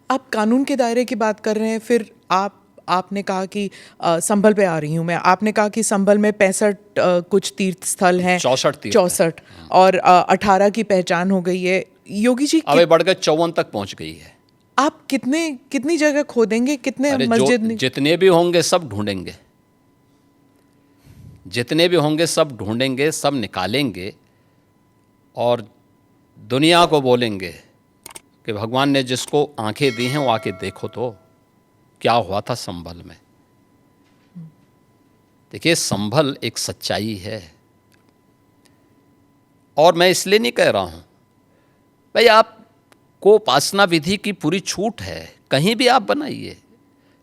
आप कानून के दायरे की बात कर रहे हैं, फिर आपने कहा कि संभल पे आ रही हूँ मैं, आपने कहा कि संभल में 65 कुछ तीर्थ स्थल हैं, 64 और 18 की पहचान हो गई है। योगी जी अब बढ़ गए 54 तक पहुंच गई है। आप कितनी जगह खोदेंगे, कितने मस्जिद? जितने भी होंगे सब ढूंढेंगे, जितने भी होंगे सब ढूंढेंगे, सब निकालेंगे और दुनिया को बोलेंगे कि भगवान ने जिसको आंखें दी हैं वो आके देखो तो क्या हुआ था संभल में। देखिए, संभल एक सच्चाई है और मैं इसलिए नहीं कह रहा हूं भाई आपको उपासना विधि की पूरी छूट है, कहीं भी आप बनाइए,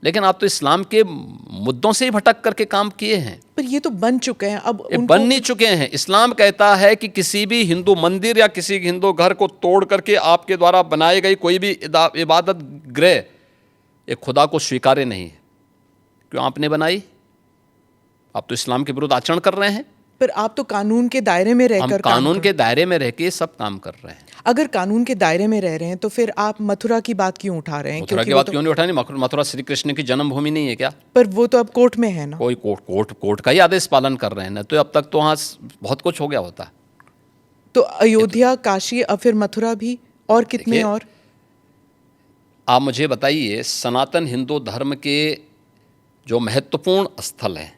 लेकिन आप तो इस्लाम के मुद्दों से ही भटक करके काम किए हैं। पर ये तो बन चुके हैं, अब बन नहीं चुके हैं। इस्लाम कहता है कि किसी भी हिंदू मंदिर या किसी हिंदू घर को तोड़ करके आपके द्वारा बनाई गई कोई भी इबादत गृह ये खुदा को स्वीकार्य नहीं है। क्यों आपने बनाई? आप तो इस्लाम के विरुद्ध आचरण कर रहे हैं। पर आप तो कानून के दायरे में रहकर हम कानून के दायरे में रह के सब काम कर रहे हैं। अगर कानून के दायरे में रह रहे हैं तो फिर आप मथुरा की बात क्यों उठा रहे हैं? मथुरा की बात क्यों नहीं उठानी? मथुरा श्री कृष्ण की जन्मभूमि नहीं है क्या? पर वो तो अब कोर्ट में है ना। कोई कोर्ट का ही आदेश पालन कर रहे हैं ना, तो अब तक तो वहाँ बहुत कुछ हो गया होता। तो अयोध्या, काशी, अब फिर मथुरा भी, और कितने और? आप मुझे बताइए, सनातन हिंदू धर्म के जो महत्वपूर्ण स्थल हैं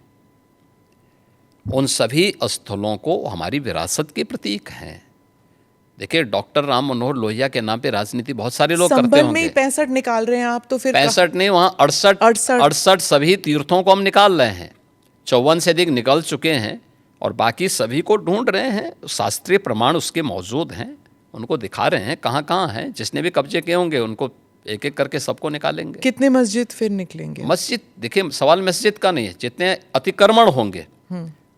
उन सभी स्थलों को हमारी विरासत के प्रतीक हैं। देखिए, डॉक्टर राम मनोहर लोहिया के नाम पे राजनीति बहुत सारे लोग करते होंगे। संभल में 65 निकाल रहे हैं आप, तो फिर 65 नहीं, वहाँ 68 सभी तीर्थों को हम निकाल रहे हैं। 54 से अधिक निकल चुके हैं और बाकी सभी को ढूंढ रहे हैं। शास्त्रीय प्रमाण उसके मौजूद हैं, उनको दिखा रहे हैं कहाँ कहाँ हैं। जिसने भी कब्जे किए होंगे उनको एक एक करके सबको निकालेंगे। कितने मस्जिद फिर निकलेंगे? मस्जिद, देखिए सवाल मस्जिद का नहीं है, जितने अतिक्रमण होंगे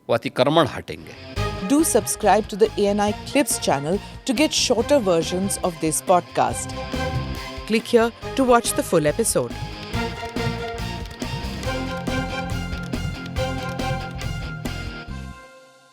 वो अतिक्रमण हटेंगे। Do subscribe to the ANI Clips channel to get shorter versions of this podcast. Click here to watch the full episode.